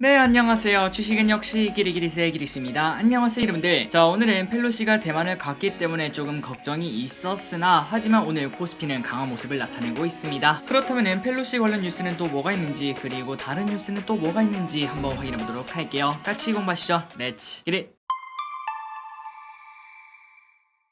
네, 안녕하세요. 주식은 역시 기리기리세 기리스입니다. 안녕하세요, 여러분들. 자, 오늘은 펠로시가 대만을 갔기 때문에 조금 걱정이 있었으나 하지만 오늘 코스피는 강한 모습을 나타내고 있습니다. 그렇다면 펠로시 관련 뉴스는 또 뭐가 있는지, 그리고 다른 뉴스는 또 뭐가 있는지 한번 확인해 보도록 할게요. 같이 공부하시죠. 렛츠 기릿.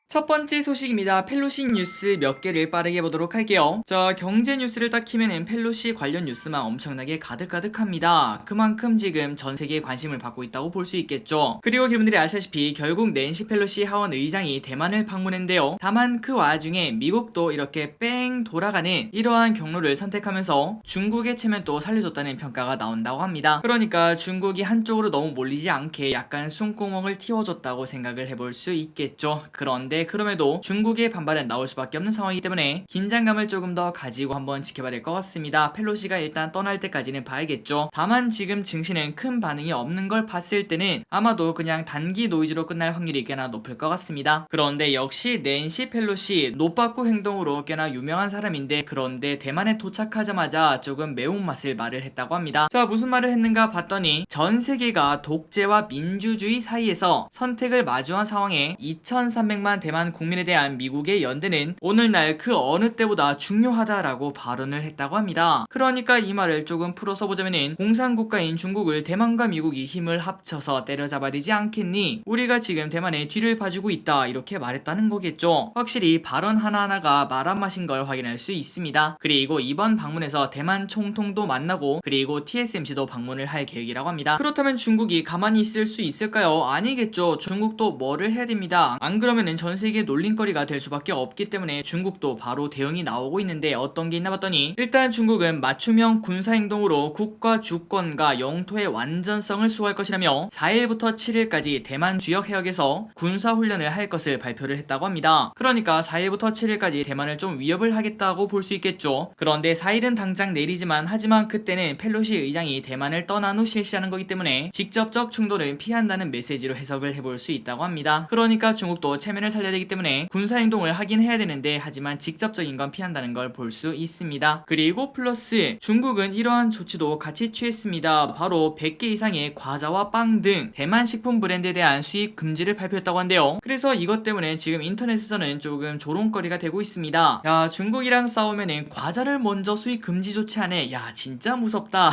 첫 번째 소식입니다. 펠로시 뉴스 몇 개를 빠르게 보도록 할게요. 자, 경제 뉴스를 딱 키면은 펠로시 관련 뉴스만 엄청나게 가득가득합니다. 그만큼 지금 전 세계에 관심을 받고 있다고 볼 수 있겠죠. 그리고 여러분들이 아시다시피 결국 낸시 펠로시 하원 의장이 대만을 방문했는데요. 다만 그 와중에 미국도 이렇게 뺑 돌아가는 이러한 경로를 선택하면서 중국의 체면도 살려줬다는 평가가 나온다고 합니다. 그러니까 중국이 한쪽으로 너무 몰리지 않게 약간 숨구멍을 틔워줬다고 생각을 해볼 수 있겠죠. 그런데 그럼에도 중국의 반발은 나올 수밖에 없는 상황이기 때문에 긴장감을 조금 더 가지고 한번 지켜봐야 될 것 같습니다. 펠로시가 일단 떠날 때까지는 봐야겠죠. 다만 지금 증시는 큰 반응이 없는 걸 봤을 때는 아마도 그냥 단기 노이즈로 끝날 확률이 꽤나 높을 것 같습니다. 그런데 역시 낸시 펠로시 노빠꾸 행동으로 꽤나 유명한 사람인데, 그런데 대만에 도착하자마자 조금 매운맛을 말을 했다고 합니다. 자, 무슨 말을 했는가 봤더니 전 세계가 독재와 민주주의 사이에서 선택을 마주한 상황에 2300만 대만 국민에 대한 미국의 연대는 오늘날 그 어느 때보다 중요하다라고 발언을 했다고 합니다. 그러니까 이 말을 조금 풀어서 보자면은 공산국가인 중국을 대만과 미국이 힘을 합쳐서 때려잡아야 되지 않겠니? 우리가 지금 대만의 뒤를 봐주고 있다, 이렇게 말했다는 거겠죠. 확실히 발언 하나하나가 말 한 맛인 걸 확인할 수 있습니다. 그리고 이번 방문에서 대만 총통도 만나고 그리고 TSMC도 방문을 할 계획이라고 합니다. 그렇다면 중국이 가만히 있을 수 있을까요? 아니겠죠. 중국도 뭐를 해야 됩니다. 안 그러면은 전 세계 놀림거리가 될 수밖에 없기 때문에 중국도 바로 대응이 나오고 있는데 어떤 게 있나 봤더니, 일단 중국은 맞춤형 군사행동으로 국가 주권과 영토의 완전성을 수호할 것이라며 4일부터 7일까지 대만 주역 해역에서 군사훈련을 할 것을 발표를 했다고 합니다. 그러니까 4일부터 7일까지 대만을 좀 위협을 하겠다고 볼 수 있겠죠. 그런데 4일은 당장 내리지만 하지만 그때는 펠로시 의장이 대만을 떠난 후 실시하는 거기 때문에 직접적 충돌은 피한다는 메시지로 해석을 해볼 수 있다고 합니다. 그러니까 중국도 체면을 살려야 되기 때문에 군사행동을 하긴 해야 되는데 하지만 직접적인 건 피한다는 걸 볼 수 있습니다. 그리고 플러스 중국은 이러한 조치도 같이 취했습니다. 바로 100개 이상의 과자와 빵 등 대만 식품 브랜드에 대한 수입 금지를 발표했다고 한대요. 그래서 이것 때문에 지금 인터넷에서는 조금 조롱거리가 되고 있습니다. 야, 중국이랑 싸우면은 과자를 먼저 수입 금지 조치하네. 야, 진짜 무섭다.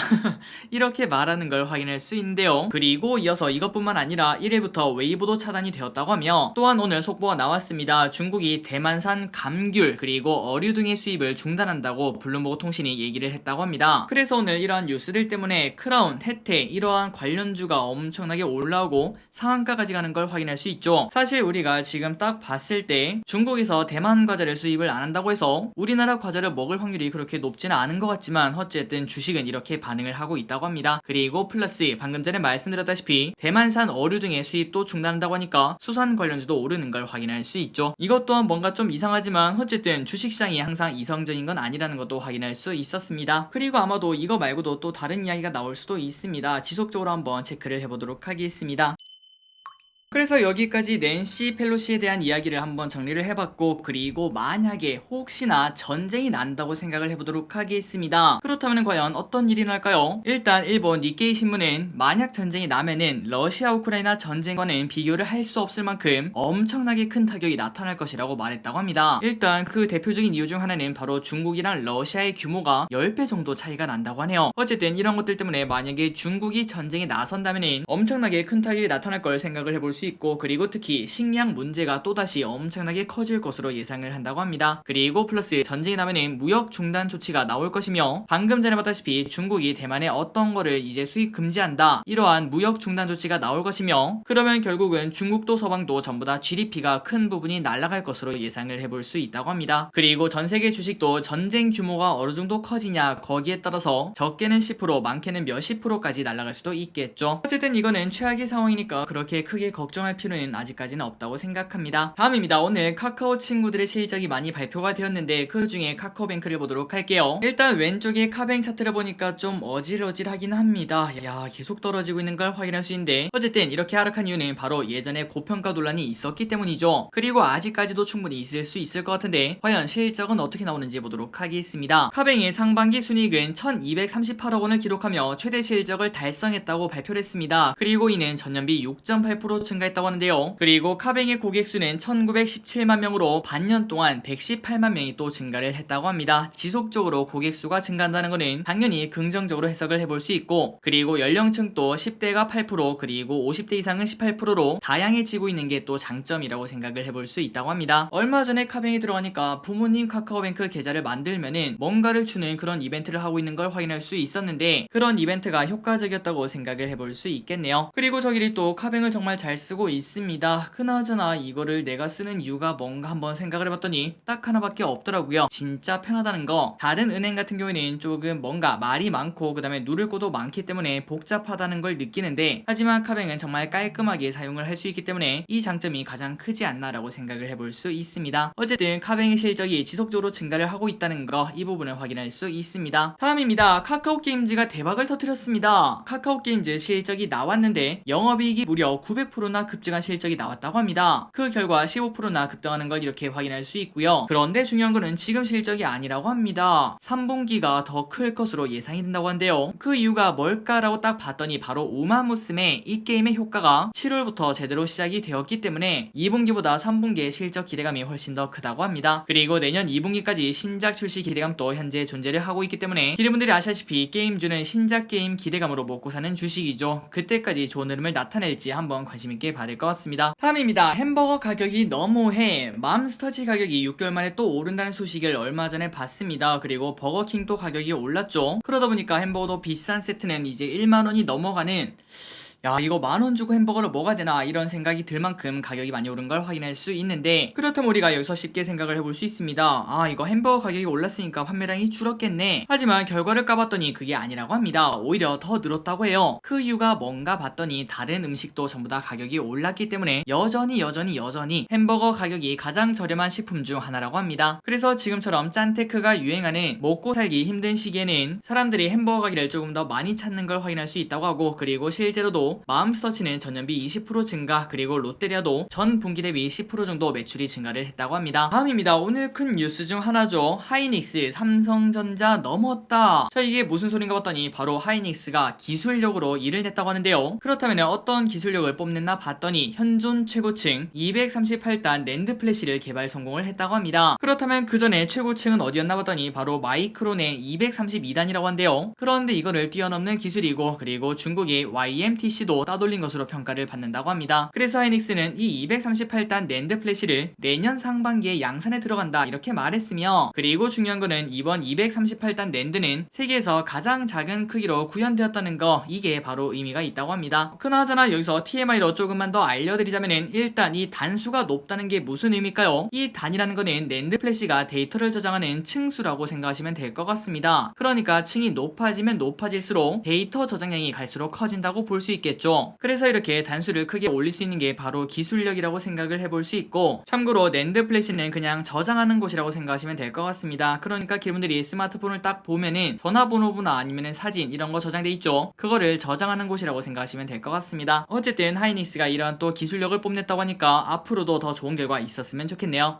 이렇게 말하는 걸 확인할 수 있는데요. 그리고 이어서 이것뿐만 아니라 1일부터 웨이보도 차단이 되었다고 하며, 또한 오늘 속보가 나왔습니다. 중국이 대만산 감귤 그리고 어류 등의 수입을 중단한다고 블룸버그 통신이 얘기를 했다고 합니다. 그래서 오늘 이러한 뉴스들 때문에 크라운, 혜택 이러한 관련주가 엄청나게 올라오고 상한가까지 가는 걸 확인할 수 있죠. 사실 우리가 지금 딱 봤을 때 중국에서 대만 과자를 수입을 안 한다고 해서 우리나라 과자를 먹을 확률이 그렇게 높지는 않은 것 같지만 어쨌든 주식은 이렇게 반응을 하고 있다고 합니다. 그리고 플러스 방금 전에 말씀드렸다시피 대만산 어류 등의 수입도 중단한다고 하니까 수산 관련주도 오르는 걸 확인할 수 있죠. 이것 또한 뭔가 좀 이상하지만 어쨌든 주식시장이 항상 이성적인 건 아니라는 것도 확인할 수 있었습니다. 그리고 아마도 이거 말고도 또 다른 이야기가 나올 수도 있습니다. 지속적으로 한번 체크를 해보도록 하겠습니다. 그래서 여기까지 낸시 펠로시에 대한 이야기를 한번 정리를 해봤고, 그리고 만약에 혹시나 전쟁이 난다고 생각을 해보도록 하겠습니다. 그렇다면 과연 어떤 일이 날까요? 일단 일본 니케이 신문은 만약 전쟁이 나면은 러시아 우크라이나 전쟁과는 비교를 할 수 없을 만큼 엄청나게 큰 타격이 나타날 것이라고 말했다고 합니다. 일단 그 대표적인 이유 중 하나는 바로 중국이랑 러시아의 규모가 10배 정도 차이가 난다고 하네요. 어쨌든 이런 것들 때문에 만약에 중국이 전쟁에 나선다면은 엄청나게 큰 타격이 나타날 걸 생각을 해볼 수 있고, 그리고 특히 식량 문제가 또다시 엄청나게 커질 것으로 예상을 한다고 합니다. 그리고 플러스 전쟁이 나면은 무역 중단 조치가 나올 것이며, 방금 전에 봤다시피 중국이 대만에 어떤 거를 이제 수입 금지한다, 이러한 무역 중단 조치가 나올 것이며, 그러면 결국은 중국도 서방도 전부 다 GDP가 큰 부분이 날아갈 것으로 예상을 해볼 수 있다고 합니다. 그리고 전 세계 주식도 전쟁 규모가 어느 정도 커지냐 거기에 따라서 적게는 10% 많게는 몇십 프로까지 날아갈 수도 있겠죠. 어쨌든 이거는 최악의 상황이니까 그렇게 크게 걱정 걱정할 필요는 아직까지는 없다고 생각합니다. 다음입니다. 오늘 카카오 친구들의 실적이 많이 발표가 되었는데 그 중에 카카오뱅크를 보도록 할게요. 일단 왼쪽에 카뱅 차트를 보니까 좀 어질어질하긴 합니다. 야, 계속 떨어지고 있는 걸 확인할 수 있는데 어쨌든 이렇게 하락한 이유는 바로 예전에 고평가 논란이 있었기 때문이죠. 그리고 아직까지도 충분히 있을 수 있을 것 같은데 과연 실적은 어떻게 나오는지 보도록 하겠습니다. 카뱅의 상반기 순이익은 1238억 원을 기록하며 최대 실적을 달성했다고 발표를 했습니다. 그리고 이는 전년비 6.8% 증가했다고 하는데요. 그리고 카뱅의 고객 수는 1917만 명으로 반년 동안 118만 명이 또 증가를 했다고 합니다. 지속적으로 고객 수가 증가한다는 것은 당연히 긍정적으로 해석을 해볼 수 있고, 그리고 연령층도 10대가 8% 그리고 50대 이상은 18%로 다양해지고 있는 게 또 장점이라고 생각을 해볼 수 있다고 합니다. 얼마 전에 카뱅이 들어가니까 부모님 카카오뱅크 계좌를 만들면은 뭔가를 주는 그런 이벤트를 하고 있는 걸 확인할 수 있었는데 그런 이벤트가 효과적이었다고 생각을 해볼 수 있겠네요. 그리고 저기를 또 카뱅을 정말 잘 쓰고 있습니다. 그나저나 이거를 내가 쓰는 이유가 뭔가 한번 생각을 해봤더니 딱 하나밖에 없더라고요. 진짜 편하다는 거. 다른 은행 같은 경우에는 조금 뭔가 말이 많고 그 다음에 누를 곳도 많기 때문에 복잡하다는 걸 느끼는데, 하지만 카뱅은 정말 깔끔하게 사용을 할 수 있기 때문에 이 장점이 가장 크지 않나라고 생각을 해볼 수 있습니다. 어쨌든 카뱅의 실적이 지속적으로 증가를 하고 있다는 거, 이 부분을 확인할 수 있습니다. 다음입니다. 카카오게임즈가 대박을 터뜨렸습니다. 카카오게임즈 실적이 나왔는데 영업이익이 무려 900%나 급증한 실적이 나왔다고 합니다. 그 결과 15%나 급등하는 걸 이렇게 확인할 수 있고요. 그런데 중요한 거는 지금 실적이 아니라고 합니다. 3분기가 더 클 것으로 예상이 된다고 한데요. 그 이유가 뭘까라고 딱 봤더니 바로 우마무스메 이 게임의 효과가 7월부터 제대로 시작이 되었기 때문에 2분기보다 3분기의 실적 기대감이 훨씬 더 크다고 합니다. 그리고 내년 2분기까지 신작 출시 기대감도 현재 존재를 하고 있기 때문에 기대분들이 아시다시피 게임주는 신작 게임 기대감으로 먹고 사는 주식이죠. 그때까지 좋은 흐름을 나타낼지 한번 관심있게 봐야 될 것 같습니다. 다음입니다. 햄버거 가격이 너무해. 맘스터치 가격이 6개월 만에 또 오른다는 소식을 얼마 전에 봤습니다. 그리고 버거킹도 가격이 올랐죠. 그러다 보니까 햄버거도 비싼 세트는 이제 1만원이 넘어가는, 야, 이거 만원 주고 햄버거를 먹어야 되나 이런 생각이 들 만큼 가격이 많이 오른 걸 확인할 수 있는데, 그렇다면 우리가 여기서 쉽게 생각을 해볼 수 있습니다. 아, 이거 햄버거 가격이 올랐으니까 판매량이 줄었겠네. 하지만 결과를 까봤더니 그게 아니라고 합니다. 오히려 더 늘었다고 해요. 그 이유가 뭔가 봤더니 다른 음식도 전부 다 가격이 올랐기 때문에 여전히 햄버거 가격이 가장 저렴한 식품 중 하나라고 합니다. 그래서 지금처럼 짠테크가 유행하는 먹고 살기 힘든 시기에는 사람들이 햄버거 가게를 조금 더 많이 찾는 걸 확인할 수 있다고 하고, 그리고 실제로도 맘스터치는 전년비 20% 증가, 그리고 롯데리아도 전 분기 대비 10% 정도 매출이 증가를 했다고 합니다. 다음입니다. 오늘 큰 뉴스 중 하나죠. 하이닉스 삼성전자 넘었다. 자, 이게 무슨 소린가 봤더니 바로 하이닉스가 기술력으로 일을 냈다고 하는데요. 그렇다면 어떤 기술력을 뽐냈나 봤더니 현존 최고층 238단 낸드 플래시를 개발 성공을 했다고 합니다. 그렇다면 그 전에 최고층은 어디였나 봤더니 바로 마이크론의 232단이라고 한데요. 그런데 이거를 뛰어넘는 기술이고, 그리고 중국의 YMTC도 따돌린 것으로 평가를 받는다고 합니다. 그래서 하이닉스는 이 238단 낸드 플래시를 내년 상반기에 양산에 들어간다 이렇게 말했으며, 그리고 중요한 거는 이번 238단 낸드는 세계에서 가장 작은 크기로 구현되었다는 거, 이게 바로 의미가 있다고 합니다. 그나저나 여기서 TMI로 조금만 더 알려드리자면은, 일단 이 단수가 높다는 게 무슨 의미일까요? 이 단이라는 거는 낸드 플래시가 데이터를 저장하는 층수라고 생각하시면 될 것 같습니다. 그러니까 층이 높아지면 높아질수록 데이터 저장량이 갈수록 커진다고 볼 수 있겠죠. 그래서 이렇게 단수를 크게 올릴 수 있는 게 바로 기술력이라고 생각을 해볼 수 있고, 참고로 낸드 플래시는 그냥 저장하는 곳이라고 생각하시면 될 것 같습니다. 그러니까 기분들이 스마트폰을 딱 보면은 전화번호부나 아니면은 사진 이런 거 저장돼 있죠. 그거를 저장하는 곳이라고 생각하시면 될 것 같습니다. 어쨌든 하이닉스가 이런 또 기술력을 뽐냈다고 하니까 앞으로도 더 좋은 결과 있었으면 좋겠네요.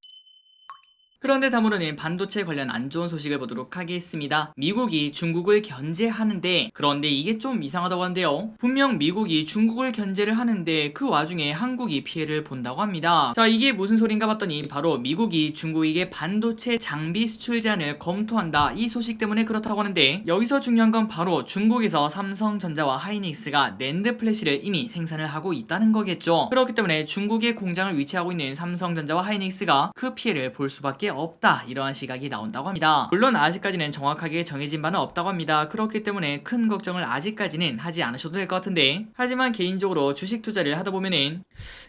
그런데 다음으로는 반도체 관련 안 좋은 소식을 보도록 하겠습니다. 미국이 중국을 견제하는데, 그런데 이게 좀 이상하다고 하는데요. 분명 미국이 중국을 견제를 하는데 그 와중에 한국이 피해를 본다고 합니다. 자, 이게 무슨 소린가 봤더니 바로 미국이 중국에게 반도체 장비 수출 제한을 검토한다, 이 소식 때문에 그렇다고 하는데, 여기서 중요한 건 바로 중국에서 삼성전자와 하이닉스가 낸드 플래시를 이미 생산을 하고 있다는 거겠죠. 그렇기 때문에 중국의 공장을 위치하고 있는 삼성전자와 하이닉스가 그 피해를 볼 수밖에 없다 이러한 시각이 나온다고 합니다. 물론 아직까지는 정확하게 정해진 바는 없다고 합니다. 그렇기 때문에 큰 걱정을 아직까지는 하지 않으셔도 될 것 같은데, 하지만 개인적으로 주식 투자를 하다 보면은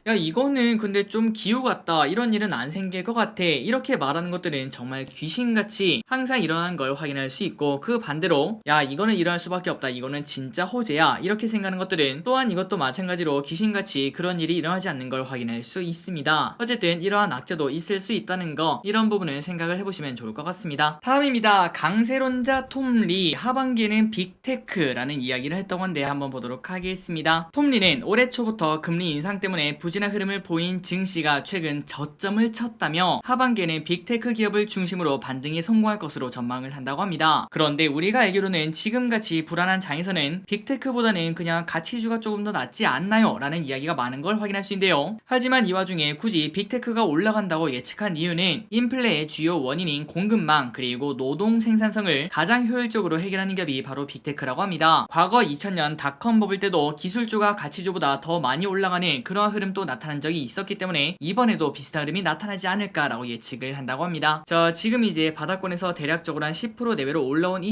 야 이거는 근데 좀 기우 같다, 이런 일은 안 생길 것 같아, 이렇게 말하는 것들은 정말 귀신같이 항상 일어나는 걸 확인할 수 있고, 그 반대로 야 이거는 일어날 수밖에 없다, 이거는 진짜 호재야, 이렇게 생각하는 것들은 또한 이것도 마찬가지로 귀신같이 그런 일이 일어나지 않는 걸 확인할 수 있습니다. 어쨌든 이러한 악재도 있을 수 있다는 거, 이런 부분을 생각을 해보시면 좋을 것 같습니다. 다음입니다. 강세론자 톰리 하반기에는 빅테크라는 이야기를 했던 건데 한번 보도록 하겠습니다. 톰리는 올해 초부터 금리 인상 때문에 부진한 흐름을 보인 증시가 최근 저점을 쳤다며 하반기에는 빅테크 기업을 중심으로 반등에 성공할 것으로 전망을 한다고 합니다. 그런데 우리가 알기로는 지금같이 불안한 장에서는 빅테크보다는 그냥 가치주가 조금 더 낫지 않나요? 라는 이야기가 많은 걸 확인할 수 있는데요. 하지만 이 와중에 굳이 빅테크가 올라간다고 예측한 이유는 인플레의 주요 원인인 공급망 그리고 노동 생산성을 가장 효율적으로 해결하는 기업이 바로 빅테크라고 합니다. 과거 2000년 닷컴 버블 때도 기술주가 가치주보다 더 많이 올라가는 그러한 흐름도 나타난 적이 있었기 때문에 이번에도 비슷한 흐름이 나타나지 않을까라고 예측을 한다고 합니다. 지금 이제 바닥권에서 대략적으로 한 10% 내외로 올라온 이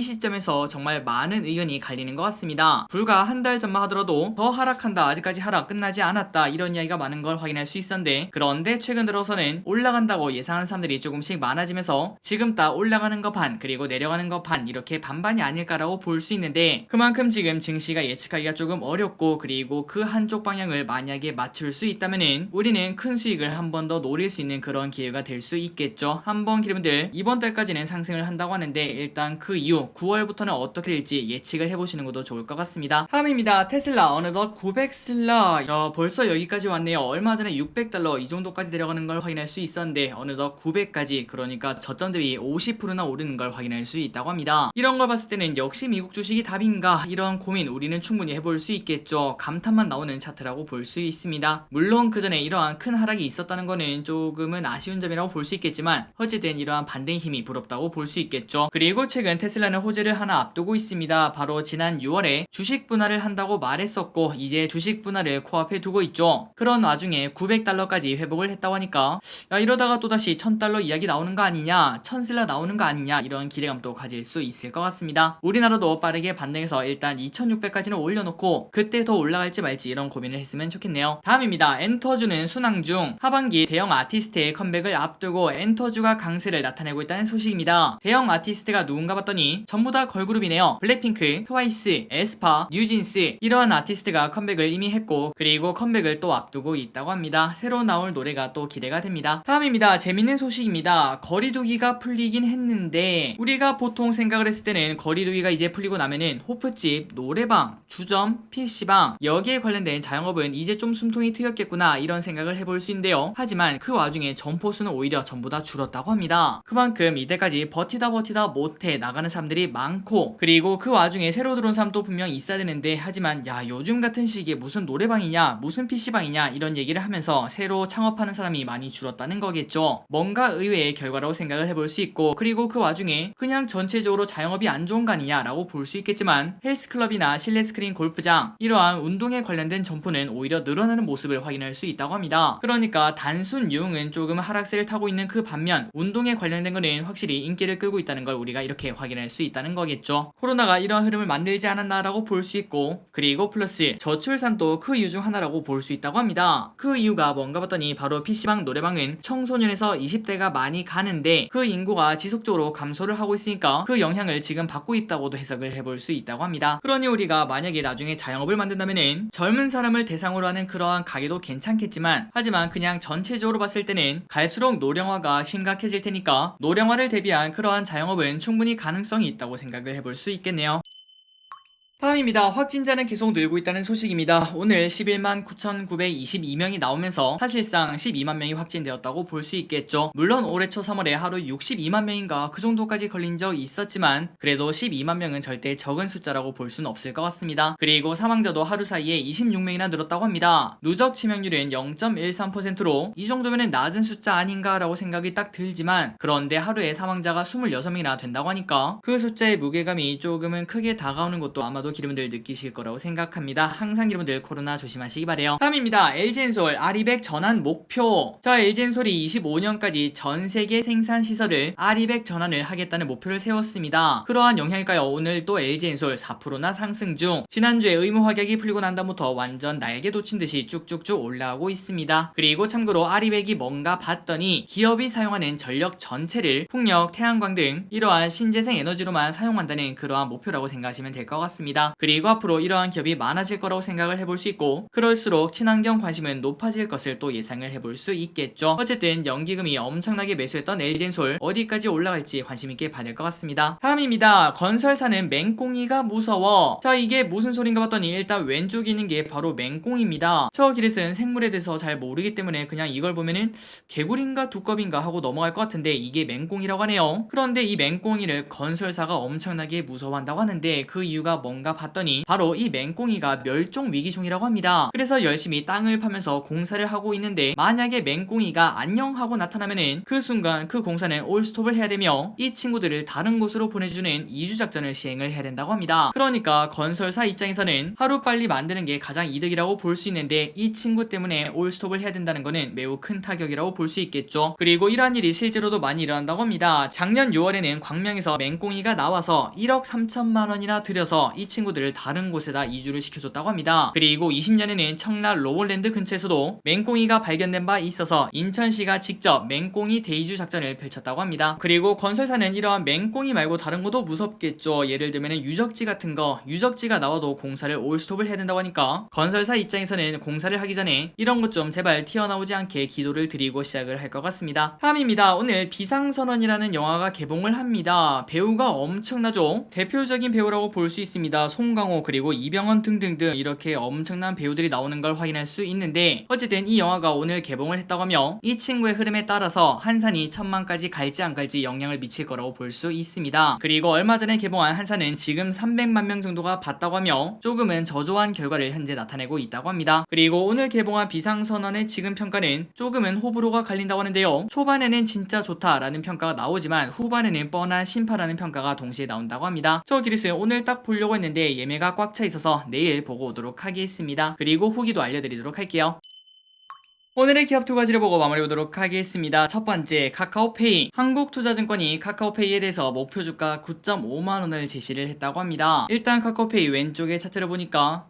시점에서 정말 많은 의견이 갈리는 것 같습니다. 불과 한 달 전만 하더라도 더 하락한다, 아직까지 하락 끝나지 않았다, 이런 이야기가 많은 걸 확인할 수 있었는데, 그런데 최근 들어서는 올라간다고 예상하는 사람들이 조금씩 많아지면서 지금 딱 올라가는 거 반 그리고 내려가는 거 반, 이렇게 반반이 아닐까라고 볼 수 있는데, 그만큼 지금 증시가 예측하기가 조금 어렵고, 그리고 그 한쪽 방향을 만약에 맞출 수 있다면은 우리는 큰 수익을 한 번 더 노릴 수 있는 그런 기회가 될 수 있겠죠. 한번 기름들 이번 달까지는 상승을 한다고 하는데, 일단 그 이후 9월부터는 어떻게 될지 예측을 해보시는 것도 좋을 것 같습니다. 다음입니다. 테슬라 어느덧 900슬라, 벌써 여기까지 왔네요. 얼마 전에 $600 이 정도까지 내려가는 걸 확인할 수 있었는데 어느덧 900까지, 그러니까 저점 대비 50%나 오르는 걸 확인할 수 있다고 합니다. 이런 걸 봤을 때는 역시 미국 주식이 답인가, 이런 고민 우리는 충분히 해볼 수 있겠죠. 감탄만 나오는 차트라고 볼 수 있습니다. 물론 그 전에 이러한 큰 하락이 있었다는 거는 조금은 아쉬운 점이라고 볼 수 있겠지만, 어쨌든 이러한 반대의 힘이 부럽다고 볼 수 있겠죠. 그리고 최근 테슬라는 호재를 하나 앞두고 있습니다. 바로 지난 6월에 주식 분할을 한다고 말했었고, 이제 주식 분할을 코앞에 두고 있죠. 그런 와중에 $900까지 회복을 했다고 하니까 야 이러다가 또다시 $1000 이야기 나오는 거 아니냐, 1000슬라 나오는 거 아니냐, 이런 기대감도 가질 수 있을 것 같습니다. 우리나라도 빠르게 반등해서 일단 2600까지는 올려놓고 그때 더 올라갈지 말지 이런 고민을 했으면 좋겠네요. 다음입니다. 엔터주는 순항 중, 하반기 대형 아티스트의 컴백을 앞두고 엔터주가 강세를 나타내고 있다는 소식입니다. 대형 아티스트가 누군가 봤더니 전부 다 걸그룹이네요. 블랙핑크, 트와이스, 에스파, 뉴진스, 이러한 아티스트가 컴백을 이미 했고, 그리고 컴백을 또 앞두고 있다고 합니다. 새로 나올 노래가 또 기대가 됩니다. 다음입니다. 재밌는 소식입니다. 거리두기가 풀리긴 했는데, 우리가 보통 생각을 했을 때는 거리두기가 이제 풀리고 나면은 호프집, 노래방, 주점, PC방, 여기에 관련된 자영업은 이제 좀 숨통이 트였겠구나, 이런 생각을 해볼 수 있는데요. 하지만 그 와중에 점포수는 오히려 전부 다 줄었다고 합니다. 그만큼 이때까지 버티다 못해 나가는 사람들이 많고, 그리고 그 와중에 새로 들어온 사람도 분명 있어야 되는데, 하지만 야 요즘 같은 시기에 무슨 노래방이냐, 무슨 PC방이냐, 이런 얘기를 하면서 새로 창업하는 사람이 많이 줄었다는 거겠죠. 뭔가 의외의 결과라고 생각을 해볼 수 있고, 그리고 그 와중에 그냥 전체적으로 자영업이 안 좋은 거 아니냐 라고 볼 수 있겠지만, 헬스클럽이나 실내 스크린 골프장, 이러한 운동에 관련된 점포는 오히려 늘어나는 모습을 확인할 수 있다고 합니다. 그러니까 단순 유흥은 조금 하락세를 타고 있는 그 반면, 운동에 관련된 거는 확실히 인기를 끌고 있다는 걸 우리가 이렇게 확인할 수 있다는 거겠죠. 코로나가 이러한 흐름을 만들지 않았나라고 볼 수 있고, 그리고 플러스 저출산도 그 이유 중 하나라고 볼 수 있다고 합니다. 그 이유가 뭔가 봤더니 바로 PC방, 노래방은 청소년에서 20대가 많이 가는데 그 인구가 지속적으로 감소를 하고 있으니까 그 영향을 지금 받고 있다고도 해석을 해볼 수 있다고 합니다. 그러니 우리가 만약에 나중에 자영업을 만든다면은 젊은 사람을 대상으로 하는 그러한 가게도 괜찮겠지만, 하지만 그냥 전체적으로 봤을 때는 갈수록 노령화가 심각해질 테니까 노령화를 대비한 그러한 자영업은 충분히 가능성이 있다고 생각을 해볼 수 있겠네요. 다음입니다. 확진자는 계속 늘고 있다는 소식입니다. 오늘 11만 9,922명이 나오면서 사실상 12만 명이 확진되었다고 볼 수 있겠죠. 물론 올해 초 3월에 하루 62만 명인가 그 정도까지 걸린 적이 있었지만, 그래도 12만 명은 절대 적은 숫자라고 볼 수는 없을 것 같습니다. 그리고 사망자도 하루 사이에 26명이나 늘었다고 합니다. 누적 치명률은 0.13%로 이 정도면 낮은 숫자 아닌가 라고 생각이 딱 들지만, 그런데 하루에 사망자가 26명이나 된다고 하니까 그 숫자의 무게감이 조금은 크게 다가오는 것도 아마도 아마도 기름들 느끼실 거라고 생각합니다. 항상 기름들 코로나 조심하시기 바래요. 다음입니다. LG엔솔 아리백 전환 목표. 자, LG엔솔이 25년까지 전 세계 생산 시설을 아리백 전환을 하겠다는 목표를 세웠습니다. 그러한 영향일까요? 오늘 또 LG엔솔 4%나 상승 중. 지난주에 의무 확약이 풀리고 난 다음부터 완전 날개 돋친 듯이 쭉쭉쭉 올라오고 있습니다. 그리고 참고로 아리백이 뭔가 봤더니 기업이 사용하는 전력 전체를 풍력, 태양광 등 이러한 신재생 에너지로만 사용한다는 그러한 목표라고 생각하시면 될 것 같습니다. 그리고 앞으로 이러한 기업이 많아질 거라고 생각을 해볼 수 있고, 그럴수록 친환경 관심은 높아질 것을 또 예상을 해볼 수 있겠죠. 어쨌든 연기금이 엄청나게 매수했던 LG엔솔 어디까지 올라갈지 관심있게 봐야 될 것 같습니다. 다음입니다. 건설사는 맹꽁이가 무서워. 자, 이게 무슨 소린가 봤더니 일단 왼쪽에 있는 게 바로 맹꽁입니다. 저 길에 쓴 생물에 대해서 잘 모르기 때문에 그냥 이걸 보면은 개구리인가 두꺼비인가 하고 넘어갈 것 같은데 이게 맹꽁이라고 하네요. 그런데 이 맹꽁이를 건설사가 엄청나게 무서워한다고 하는데 그 이유가 뭔가 봤더니 바로 이 맹꽁이가 멸종 위기 중이라고 합니다. 그래서 열심히 땅을 파면서 공사를 하고 있는데 만약에 맹꽁이가 안녕 하고 나타나면은 그 순간 그 공사는 올스톱을 해야 되며 이 친구들을 다른 곳으로 보내주는 이주 작전을 시행을 해야 된다고 합니다. 그러니까 건설사 입장에서는 하루빨리 만드는 게 가장 이득이라고 볼 수 있는데 이 친구 때문에 올스톱을 해야 된다는 거는 매우 큰 타격이라고 볼 수 있겠죠. 그리고 이러한 일이 실제로도 많이 일어난다고 합니다. 작년 6월에는 광명에서 맹꽁이가 나와서 1억 3천만 원이나 들여서 이 친구들을 다른 곳에다 이주를 시켜줬다고 합니다. 그리고 20년에는 청라 로월랜드 근처에서도 맹꽁이가 발견된 바 있어서 인천시가 직접 맹꽁이 대이주 작전을 펼쳤다고 합니다. 그리고 건설사는 이러한 맹꽁이 말고 다른 것도 무섭겠죠. 예를 들면 유적지 같은 거, 유적지가 나와도 공사를 올스톱을 해야 된다고 하니까 건설사 입장에서는 공사를 하기 전에 이런 것 좀 제발 튀어나오지 않게 기도를 드리고 시작을 할 것 같습니다. 다음입니다. 오늘 비상선언이라는 영화가 개봉을 합니다. 배우가 엄청나죠? 대표적인 배우라고 볼 수 있습니다. 송강호 그리고 이병헌 등등등 이렇게 엄청난 배우들이 나오는 걸 확인할 수 있는데, 어쨌든 이 영화가 오늘 개봉을 했다고 하며 이 친구의 흐름에 따라서 한산이 1000만까지 갈지 안 갈지 영향을 미칠 거라고 볼 수 있습니다. 그리고 얼마 전에 개봉한 한산은 지금 300만 명 정도가 봤다고 하며 조금은 저조한 결과를 현재 나타내고 있다고 합니다. 그리고 오늘 개봉한 비상선언의 지금 평가는 조금은 호불호가 갈린다고 하는데요. 초반에는 진짜 좋다라는 평가가 나오지만 후반에는 뻔한 심파라는 평가가 동시에 나온다고 합니다. 저 기리스 오늘 딱 보려고 했는데 예매가 꽉 차 있어서 내일 보고 오도록 하겠습니다. 그리고 후기도 알려드리도록 할게요. 오늘의 기업 두 가지를 보고 마무리해보도록 하겠습니다. 첫 번째, 카카오페이. 한국투자증권이 카카오페이에 대해서 목표 주가 9.5만원을 제시를 했다고 합니다. 일단 카카오페이 왼쪽의 차트를 보니까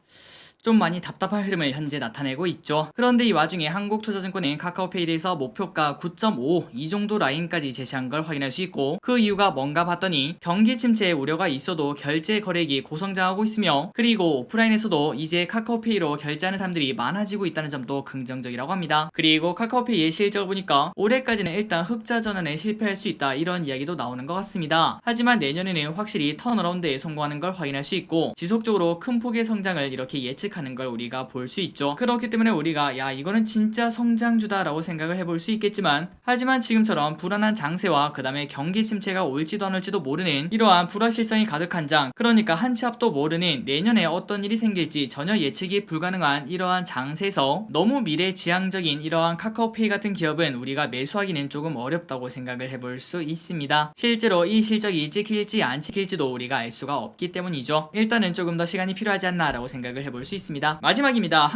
좀 많이 답답한 흐름을 현재 나타내고 있죠. 그런데 이 와중에 한국투자증권은 카카오페이에 대해서 목표가 9.5 이 정도 라인까지 제시한 걸 확인할 수 있고, 그 이유가 뭔가 봤더니 경기 침체의 우려가 있어도 결제 거래액이 고성장하고 있으며, 그리고 오프라인에서도 이제 카카오페이로 결제하는 사람들이 많아지고 있다는 점도 긍정적이라고 합니다. 그리고 카카오페이의 실적을 보니까 올해까지는 일단 흑자 전환에 실패할 수 있다 이런 이야기도 나오는 것 같습니다. 하지만 내년에는 확실히 턴어라운드에 성공하는 걸 확인할 수 있고 지속적으로 큰 폭의 성장을 이렇게 예측하는 걸 우리가 볼 수 있죠. 그렇기 때문에 우리가 야 이거는 진짜 성장주다 라고 생각을 해볼 수 있겠지만, 하지만 지금처럼 불안한 장세와 그 다음에 경기 침체가 올지도 안 올지도 모르는 이러한 불확실성이 가득한 장, 그러니까 한 치 앞도 모르는 내년에 어떤 일이 생길지 전혀 예측이 불가능한 이러한 장세에서 너무 미래지향적인 이러한 카카오페이 같은 기업은 우리가 매수하기는 조금 어렵다고 생각을 해볼 수 있습니다. 실제로 이 실적이 찍힐지 안 찍힐지도 우리가 알 수가 없기 때문이죠. 일단은 조금 더 시간이 필요하지 않나 라고 생각을 해볼 수 있습니다. 마지막입니다.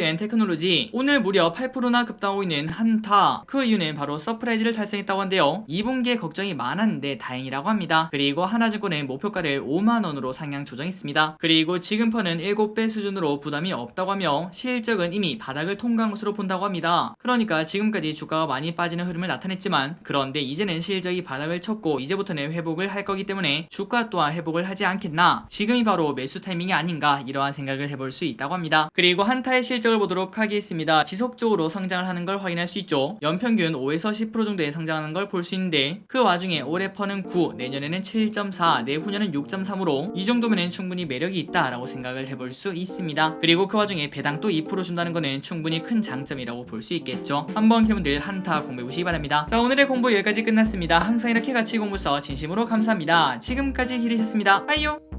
한국타이어앤테크놀로지 오늘 무려 8%나 급등하고 있는 한타. 그 이유는 바로 서프라이즈를 달성했다고 한데요. 2분기에 걱정이 많았는데 다행이라고 합니다. 그리고 하나증권은 목표가를 5만원으로 상향 조정했습니다. 그리고 지금 퍼는 7배 수준으로 부담이 없다고 하며 실적은 이미 바닥을 통과한 것으로 본다고 합니다. 그러니까 지금까지 주가가 많이 빠지는 흐름을 나타냈지만, 그런데 이제는 실적이 바닥을 쳤고 이제부터는 회복을 할 거기 때문에 주가 또한 회복을 하지 않겠나, 지금이 바로 매수 타이밍이 아닌가 이러한 생각을 해볼 수 있다고 합니다. 그리고 한타의 실적을 보도록 하겠습니다. 지속적으로 성장을 하는 걸 확인할 수 있죠. 연평균 5에서 10% 정도의 성장하는 걸 볼 수 있는데, 그 와중에 올해 퍼는 9, 내년에는 7.4, 내후년은 6.3으로 이 정도면 충분히 매력이 있다라고 생각을 해볼 수 있습니다. 그리고 그 와중에 배당도 2% 준다는 거는 충분히 큰 장점이라고 볼 수 있겠죠. 한번 여러분들 한타 공부해보시기 바랍니다. 자, 오늘의 공부 여기까지 끝났습니다. 항상 이렇게 같이 공부해서 진심으로 감사합니다. 지금까지 기리셨습니다. 빠이요.